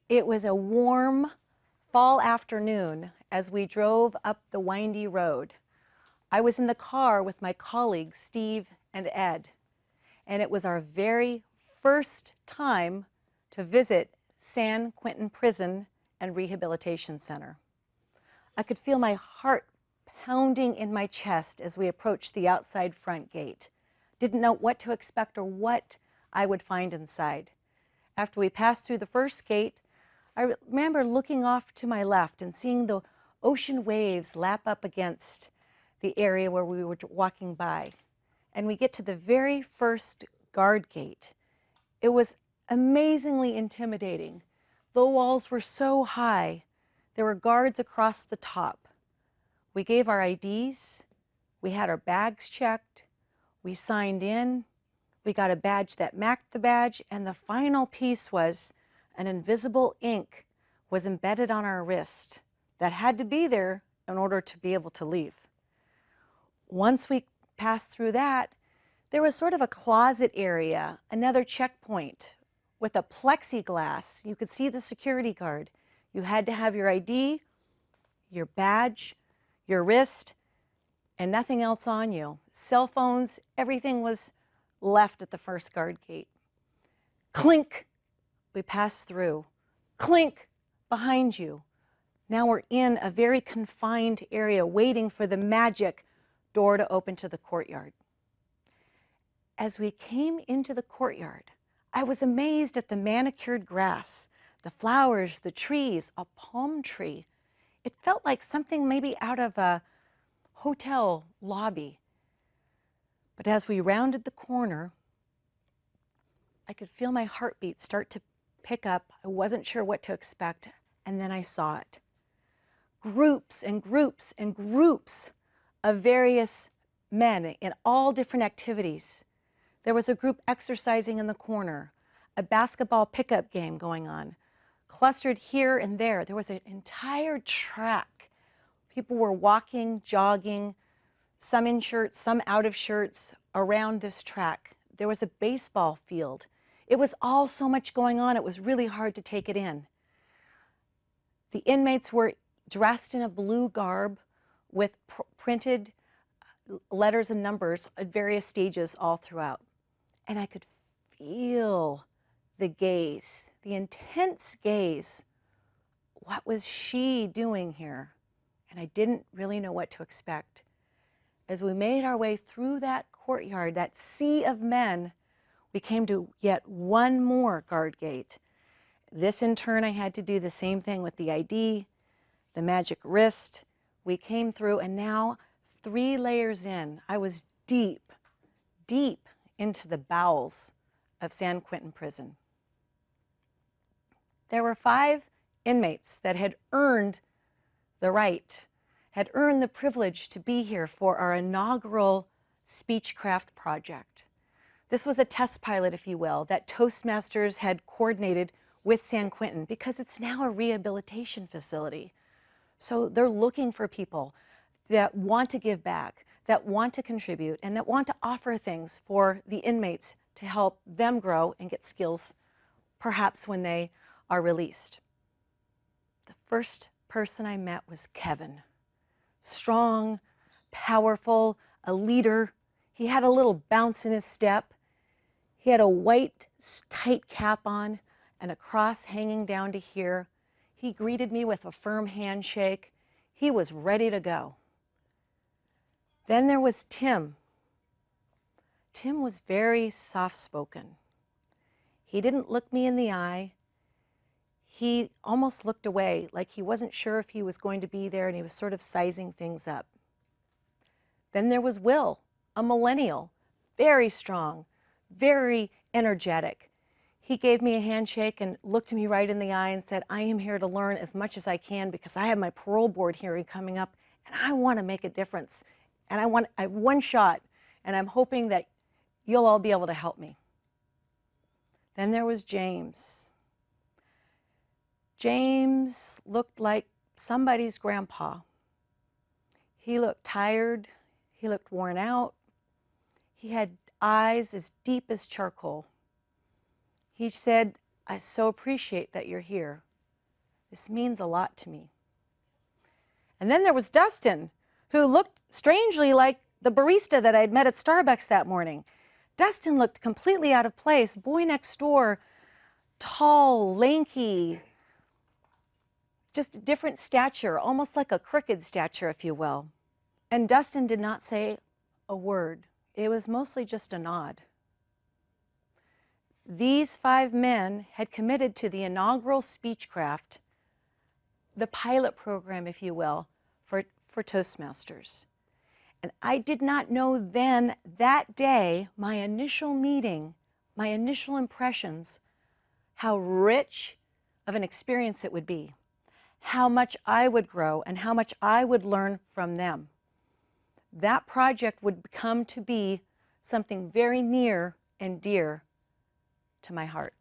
It was a warm fall afternoon as we drove up the windy road. I was in the car with my colleagues, Steve and Ed, and it was our very first time to visit San Quentin Prison and Rehabilitation Center. I could feel my heart pounding in my chest as we approached the outside front gate. Didn't know what to expect or what I would find inside. After we passed through the first gate, I remember looking off to my left and seeing the ocean waves lap up against the area where we were walking by. And we get to the very first guard gate. It was amazingly intimidating. The walls were so high. There were guards across the top. We gave our IDs. We had our bags checked. We signed in. We got a badge that matched the badge. And the final piece was an invisible ink was embedded on our wrist that had to be there in order to be able to leave. Once we passed through that, there was sort of a closet area, another checkpoint with a plexiglass. You could see the security guard. You had to have your ID, your badge, your wrist, and nothing else on you. Cell phones, everything was left at the first guard gate. Clink, we passed through. Clink, behind you. Now we're in a very confined area waiting for the magic door to open to the courtyard. As we came into the courtyard, I was amazed at the manicured grass, the flowers, the trees, a palm tree. It felt like something maybe out of a hotel lobby. But as we rounded the corner, I could feel my heartbeat start to pick up. I wasn't sure what to expect, and then I saw it. Groups and groups and groups of various men in all different activities. There was a group exercising in the corner, a basketball pickup game going on, clustered here and there. There was an entire track. People were walking, jogging, some in shirts, some out of shirts, around this track. There was a baseball field. It was all so much going on, it was really hard to take it in. The inmates were dressed in a blue garb with printed letters and numbers at various stages all throughout. And I could feel the gaze, the intense gaze. What was she doing here? And I didn't really know what to expect. As we made our way through that courtyard, that sea of men, we came to yet one more guard gate. This in turn, I had to do the same thing with the ID, the magic wrist. We came through, and now 3 layers in, I was deep, deep into the bowels of San Quentin Prison. There were 5 inmates that had earned the right, had earned the privilege to be here for our inaugural Speechcraft project. This was a test pilot, if you will, that Toastmasters had coordinated with San Quentin because it's now a rehabilitation facility. So they're looking for people that want to give back, that want to contribute, and that want to offer things for the inmates to help them grow and get skills, perhaps when they are released. The first person I met was Kevin. Strong, powerful, a leader. He had a little bounce in his step. He had a white, tight cap on and a cross hanging down to here. He greeted me with a firm handshake. He was ready to go. Then there was Tim. Tim was very soft-spoken. He didn't look me in the eye. He almost looked away, like he wasn't sure if he was going to be there, and he was sort of sizing things up. Then there was Will, a millennial, very strong, very energetic. He gave me a handshake and looked me right in the eye and said, I am here to learn as much as I can because I have my parole board hearing coming up and I want to make a difference. And I have one shot, and I'm hoping that you'll all be able to help me. Then there was James. James looked like somebody's grandpa. He looked tired. He looked worn out. He had eyes as deep as charcoal. He said, I so appreciate that you're here. This means a lot to me. And then there was Dustin, who looked strangely like the barista that I'd met at Starbucks that morning. Dustin looked completely out of place, boy next door, tall, lanky, just a different stature, almost like a crooked stature, if you will. And Dustin did not say a word. It was mostly just a nod. These 5 men had committed to the inaugural Speechcraft, the pilot program, if you will, for Toastmasters. And I did not know then, that day, my initial meeting, my initial impressions, how rich of an experience it would be, how much I would grow and how much I would learn from them. That project would come to be something very near and dear to my heart.